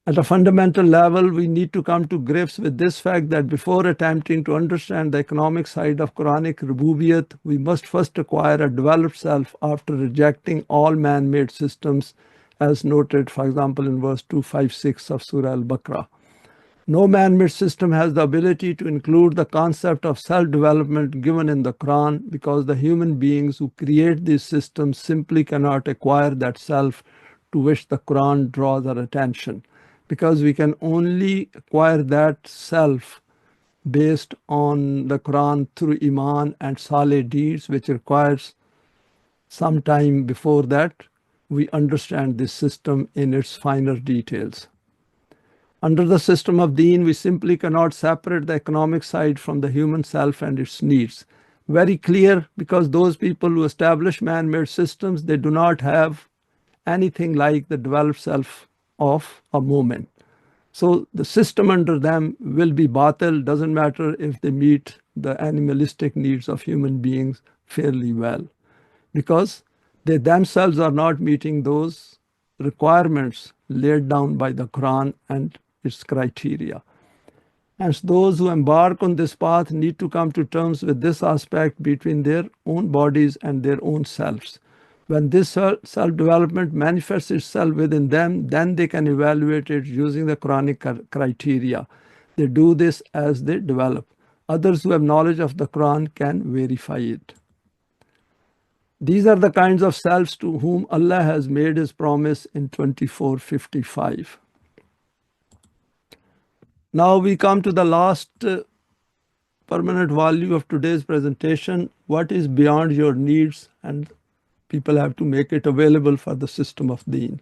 At a fundamental level, we need to come to grips with this fact that before attempting to understand the economic side of Quranic Rububiyyat, we must first acquire a developed self after rejecting all man-made systems, as noted, for example, in verse 256 of Surah Al-Baqarah. No man-made system has the ability to include the concept of self-development given in the Quran, because the human beings who create these systems simply cannot acquire that self to which the Quran draws our attention, because we can only acquire that self based on the Quran through Iman and Saleh deeds, which requires some time before that we understand this system in its finer details. Under the system of deen, we simply cannot separate the economic side from the human self and its needs. Very clear, because those people who establish man-made systems, they do not have anything like the developed self of a moment. So the system under them will be batil, doesn't matter if they meet the animalistic needs of human beings fairly well, because they themselves are not meeting those requirements laid down by the Quran and its criteria. And those who embark on this path need to come to terms with this aspect between their own bodies and their own selves. When this self-development manifests itself within them, then they can evaluate it using the Quranic criteria. They do this as they develop. Others who have knowledge of the Quran can verify it. These are the kinds of selves to whom Allah has made His promise in 2455. Now we come to the last permanent value of today's presentation. What is beyond your needs? And people have to make it available for the system of deen.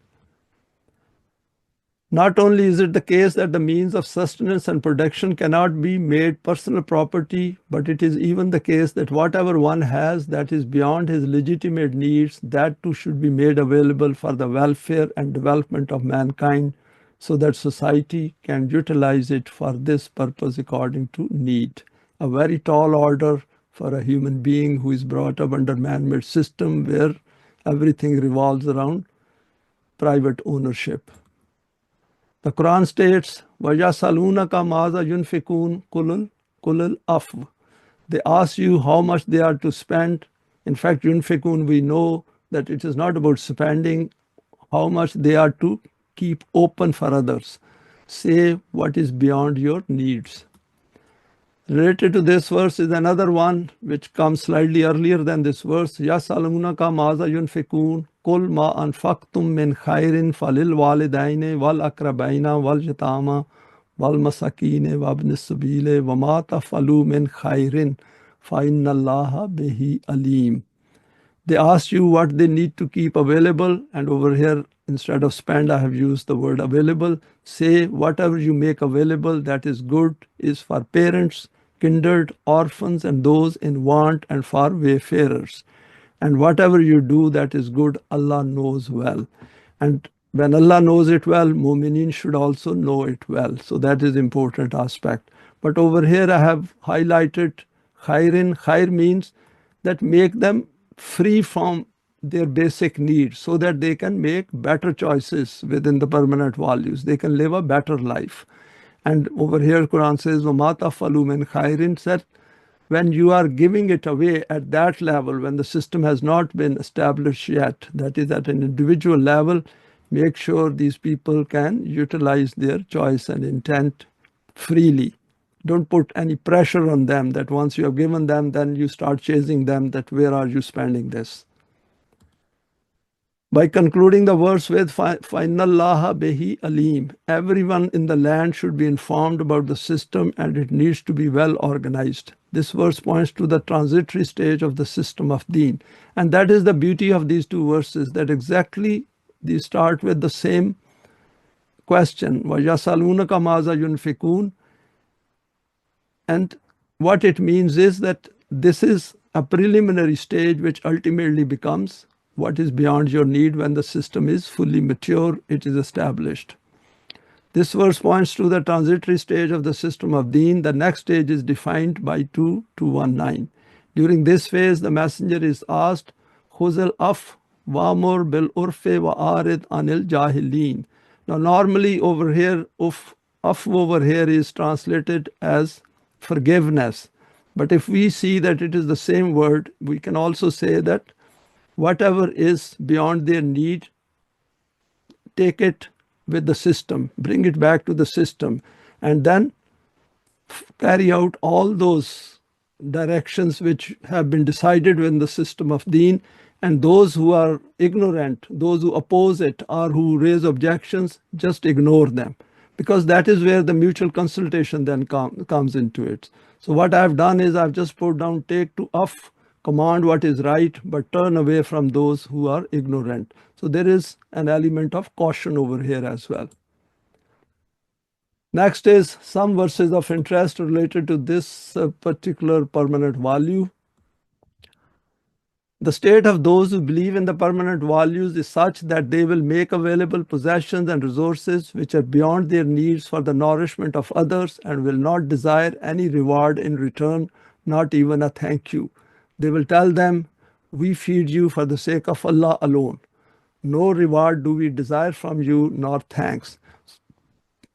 Not only is it the case that the means of sustenance and production cannot be made personal property, but it is even the case that whatever one has that is beyond his legitimate needs, that too should be made available for the welfare and development of mankind, so that society can utilize it for this purpose according to need. A very tall order for a human being who is brought up under man-made system where everything revolves around private ownership. The Quran states, وَيَسَأَلُونَكَ مَاذَا يُنْفِقُونَ قُلِ الْعَفْوَ. They ask you how much they are to spend. In fact, yunfikun, we know that it is not about spending, how much they are to keep open for others. Say what is beyond your needs. Related to this verse is another one which comes slightly earlier than this verse. يَسْأَلُونَكَ مَاذَا يُنْفِقُونَ قُلْ مَا أَنْفَقْتُم مِّنْ خَيْرٍ فَلِلْوَالِدَيْنِ وَالْأَقْرَبَيْنِ وَالْيَتَامَى وَالْمَسَاكِينِ وَابْنِ السَّبِيلِ وَمَا تَفْعَلُوا مِنْ خَيْرٍ فَإِنَّ اللَّهَ بِهِ عَلِيمٌ. They ask you what they need to keep available, and over here instead of spend I have used the word available. Say whatever you make available that is good is for parents, kindred, orphans, and those in want, and for wayfarers. And whatever you do that is good, Allah knows well. And when Allah knows it well, mu'minin should also know it well. So that is important aspect. But over here I have highlighted khairin. Khair means that make them free from their basic needs so that they can make better choices within the permanent values. They can live a better life. And over here Quran says, وَمَا تَفْعَلُوا مِنْ خَيْرٍ, said when you are giving it away at that level, when the system has not been established yet, that is at an individual level, make sure these people can utilize their choice and intent freely. Don't put any pressure on them that once you have given them, then you start chasing them that where are you spending this. By concluding the verse with فَإِنَّ اللَّهَ بِهِ عَلِيمٌ, everyone in the land should be informed about the system and it needs to be well organized. This verse points to the transitory stage of the system of deen. And that is the beauty of these two verses, that exactly they start with the same question. وَيَسَأَلُونَكَ مَاذَا يُنْفِقُونَ. And what it means is that this is a preliminary stage which ultimately becomes what is beyond your need when the system is fully mature, it is established. This verse points to the transitory stage of the system of deen. The next stage is defined by 2:19. During this phase, the messenger is asked, Khuzil af wa'mur bil urfe wa'arid anil jahilin. Now normally over here, af over here is translated as forgiveness. But if we see that it is the same word, we can also say that whatever is beyond their need, take it with the system, bring it back to the system, and then carry out all those directions which have been decided within the system of deen. And those who are ignorant, those who oppose it or who raise objections, just ignore them, because that is where the mutual consultation then comes into it. So what I've done is I've just put down take to off, command what is right, but turn away from those who are ignorant. So there is an element of caution over here as well. Next is some verses of interest related to this particular permanent value. The state of those who believe in the permanent values is such that they will make available possessions and resources which are beyond their needs for the nourishment of others and will not desire any reward in return, not even a thank you. They will tell them, we feed you for the sake of Allah alone. No reward do we desire from you, nor thanks.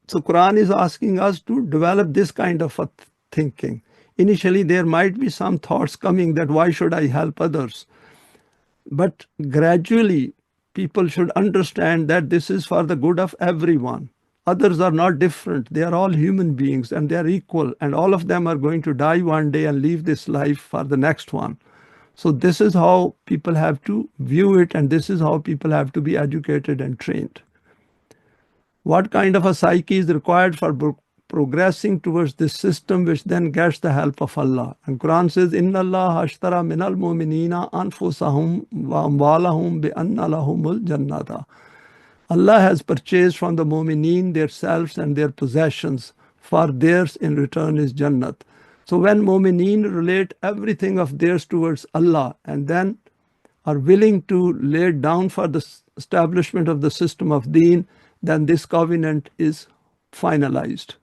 So Quran is asking us to develop this kind of a thinking. Initially, there might be some thoughts coming that why should I help others? But gradually, people should understand that this is for the good of everyone. Others are not different. They are all human beings and they are equal. And all of them are going to die one day and leave this life for the next one. So this is how people have to view it, and this is how people have to be educated and trained. What kind of a psyche is required for progressing towards this system, which then gets the help of Allah? And Quran says, Inna Allah ashtara minal mu'minina anfusahum wa amwalahum bi anna lahumul jannata. Allah has purchased from the mu'mineen their selves and their possessions, for theirs in return is Jannat. So when mu'mineen relate everything of theirs towards Allah and then are willing to lay down for the establishment of the system of deen, then this covenant is finalized.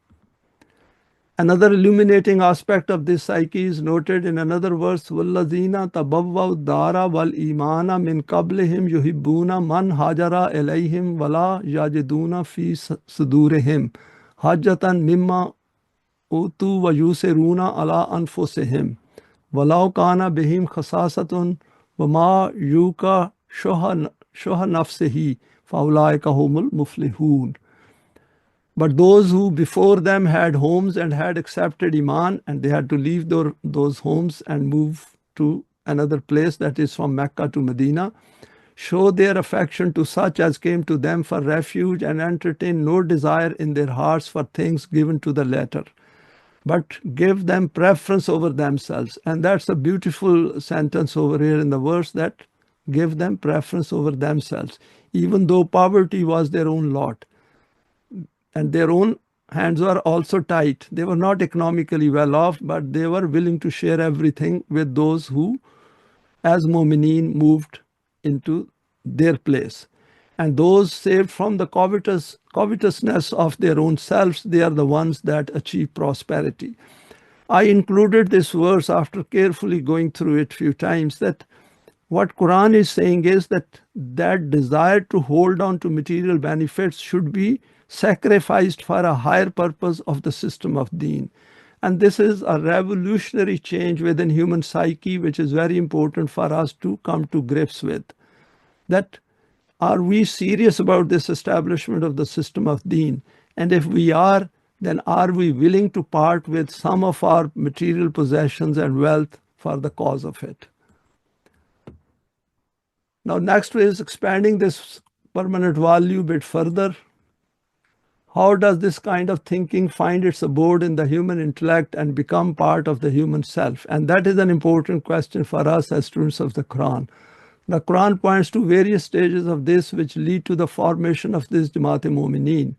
Another illuminating aspect of this psyche is noted in another verse, وَالَّذِينَ تَبَوَّوُا الدَّارَ وَالْإِيمَانَ مِنْ قَبْلِهِمْ يُحِبُّونَ مَنْ هَاجَرَ إِلَيْهِمْ وَلَا يَجِدُونَ فِي صُدُورِهِمْ حَاجَةً مِمَّا أُوتُوا وَيُؤْثِرُونَ عَلَىٰ أَنفُسِهِمْ وَلَوْ كَانَ بِهِمْ خَصَاصَةٌ وَمَا يُوقَ شُحَّ نَفْسِهِ فَأُولَٰئِكَ هُمُ الْمُفْلِحُونَ. But those who before them had homes and had accepted Iman, and they had to leave those homes and move to another place, that is from Mecca to Medina, show their affection to such as came to them for refuge and entertain no desire in their hearts for things given to the latter, but give them preference over themselves. And that's a beautiful sentence over here in the verse, that give them preference over themselves, even though poverty was their own lot. And their own hands were also tight. They were not economically well off, but they were willing to share everything with those who, as mu'mineen, moved into their place. And those saved from the covetousness of their own selves, they are the ones that achieve prosperity. I included this verse after carefully going through it a few times, that what Quran is saying is that desire to hold on to material benefits should be sacrificed for a higher purpose of the system of deen. And this is a revolutionary change within human psyche, which is very important for us to come to grips with. That are we serious about this establishment of the system of deen? And if we are, then are we willing to part with some of our material possessions and wealth for the cause of it? Now, next is expanding this permanent value a bit further. How does this kind of thinking find its abode in the human intellect and become part of the human self? And that is an important question for us as students of the Quran. The Quran points to various stages of this which lead to the formation of this Jamaat-e-Mu'mineen.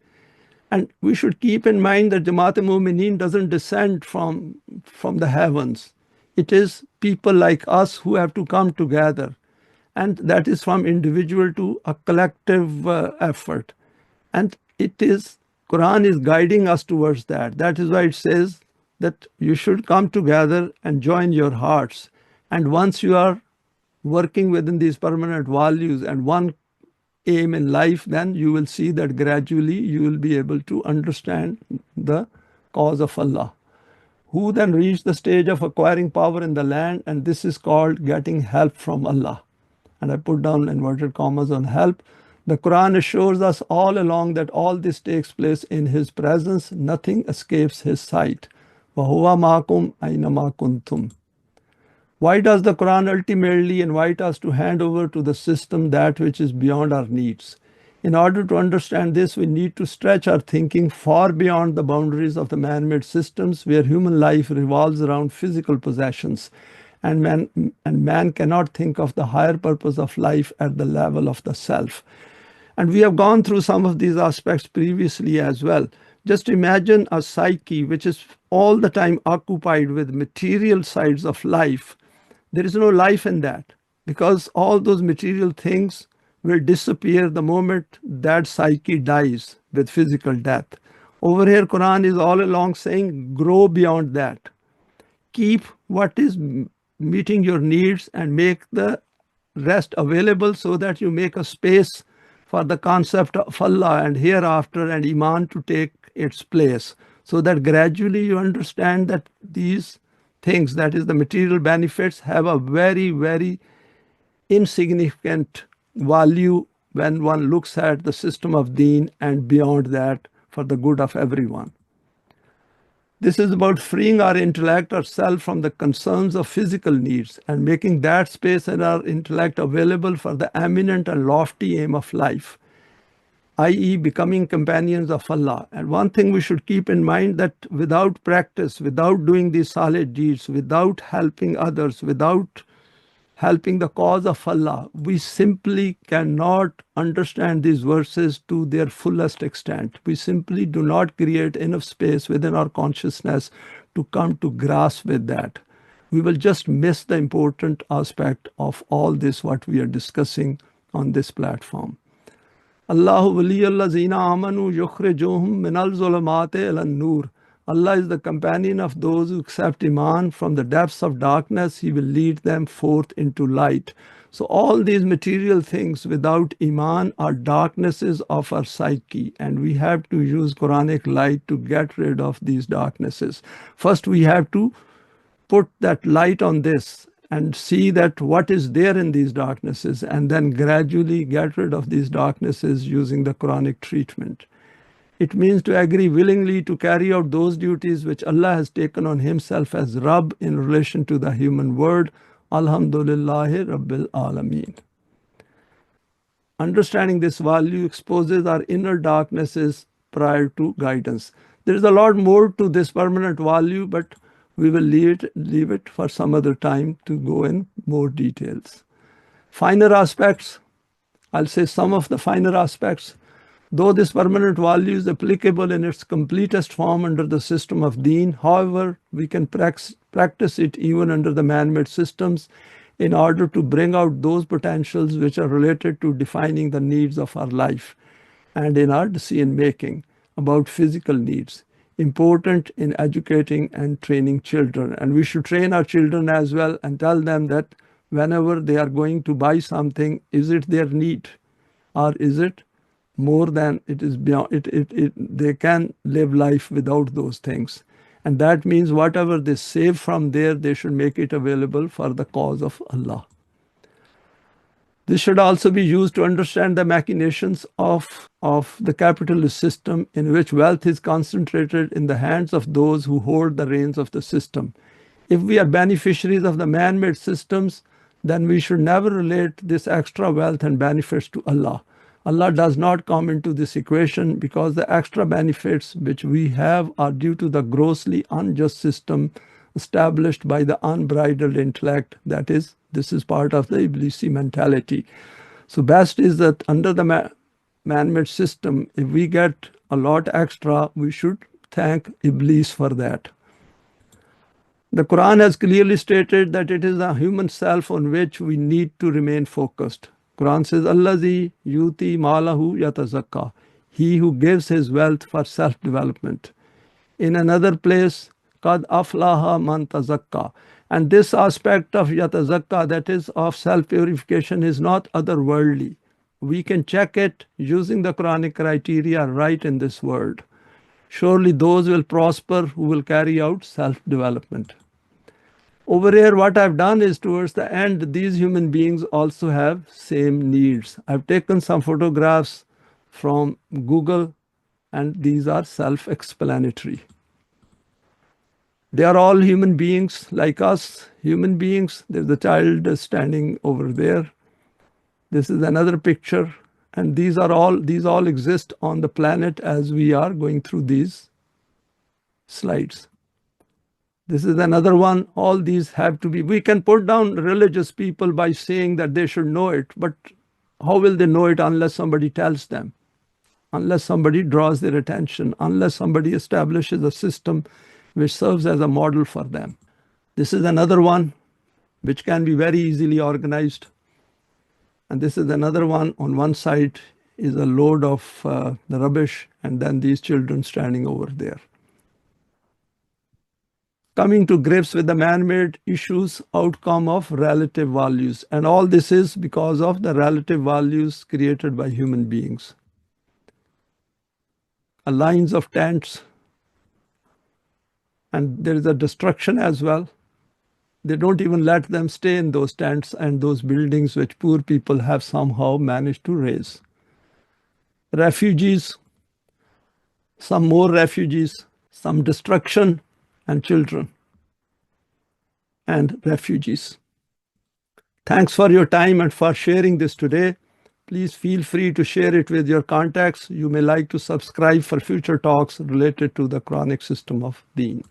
And we should keep in mind that Jamaat-e-Mu'mineen doesn't descend from the heavens. It is people like us who have to come together. And that is from individual to a collective effort. And it is, Quran is guiding us towards that. That is why it says that you should come together and join your hearts. And once you are working within these permanent values and one aim in life, then you will see that gradually you will be able to understand the cause of Allah, who then reach the stage of acquiring power in the land, and this is called getting help from Allah. And I put down inverted commas on help. The Quran assures us all along that all this takes place in His presence. Nothing escapes His sight. وَهُوَ مَعَكُمْ أَيْنَمَا كُنْتُمْ. Why does the Quran ultimately invite us to hand over to the system that which is beyond our needs? In order to understand this, we need to stretch our thinking far beyond the boundaries of the man-made systems where human life revolves around physical possessions. And man cannot think of the higher purpose of life at the level of the self. And we have gone through some of these aspects previously as well. Just imagine a psyche which is all the time occupied with material sides of life. There is no life in that, because all those material things will disappear the moment that psyche dies with physical death. Over here, Quran is all along saying, grow beyond that. Keep what is meeting your needs and make the rest available, so that you make a space for the concept of Allah and hereafter and Iman to take its place, so that gradually you understand that these things, that is the material benefits, have a very, very insignificant value when one looks at the system of deen and beyond that for the good of everyone. This is about freeing our intellect, our self, from the concerns of physical needs and making that space in our intellect available for the eminent and lofty aim of life, i.e. becoming companions of Allah. And one thing we should keep in mind, that without practice, without doing these solid deeds, without helping others, without helping the cause of Allah, we simply cannot understand these verses to their fullest extent. We simply do not create enough space within our consciousness to come to grasp with that. We will just miss the important aspect of all this, what we are discussing on this platform. Allahu waliyallazina amanu yukhrijuhum minal zulumati ilan nur. Allah is the companion of those who accept Iman from the depths of darkness. He will lead them forth into light. So all these material things without Iman are darknesses of our psyche, and we have to use Quranic light to get rid of these darknesses. First, we have to put that light on this and see that what is there in these darknesses, and then gradually get rid of these darknesses using the Quranic treatment. It means to agree willingly to carry out those duties which Allah has taken on Himself as Rabb in relation to the human world. Alhamdulillahi Rabbil Alameen. Understanding this value exposes our inner darknesses prior to guidance. There is a lot more to this permanent value, but we will leave it for some other time to go in more details. Finer aspects, I'll say some of the finer aspects. Though this permanent value is applicable in its completest form under the system of deen, however, we can practice it even under the man-made systems in order to bring out those potentials which are related to defining the needs of our life and in our decision making about physical needs, important in educating and training children. And we should train our children as well and tell them that whenever they are going to buy something, is it their need or is it more than it is beyond it, they can live life without those things. And that means whatever they save from there, they should make it available for the cause of Allah. This should also be used to understand the machinations of the capitalist system, in which wealth is concentrated in the hands of those who hold the reins of the system. If we are beneficiaries of the man-made systems, then we should never relate this extra wealth and benefits to Allah. Allah does not come into this equation, because the extra benefits which we have are due to the grossly unjust system established by the unbridled intellect. That is, this is part of the Iblisi mentality. So best is that under the man-made system, if we get a lot extra, we should thank Iblis for that. The Quran has clearly stated that it is the human self on which we need to remain focused. Quran says, Allazi yuti malahu yatazakka. He who gives his wealth for self-development. In another place, Qad aflaha man tazakka. And this aspect of yatazakka, that is of self-purification, is not otherworldly. We can check it using the Quranic criteria right in this world. Surely those will prosper who will carry out self-development. Over here, what I've done is, towards the end, these human beings also have same needs. I've taken some photographs from Google, and these are self-explanatory. They are all human beings like us, human beings. There's a child standing over there. This is another picture. And these all exist on the planet as we are going through these slides. This is another one. All these have to be, we can put down religious people by saying that they should know it, but how will they know it unless somebody tells them, unless somebody draws their attention, unless somebody establishes a system which serves as a model for them. This is another one which can be very easily organized. And this is another one. On one side is a load of the rubbish, and then these children standing over there. Coming to grips with the man-made issues, outcome of relative values. And all this is because of the relative values created by human beings. Lines of tents, and there is a destruction as well. They don't even let them stay in those tents and those buildings which poor people have somehow managed to raise. Refugees, some more refugees, some destruction, and children and refugees. Thanks for your time and for sharing this today. Please feel free to share it with your contacts. You may like to subscribe for future talks related to the Quranic system of Deen.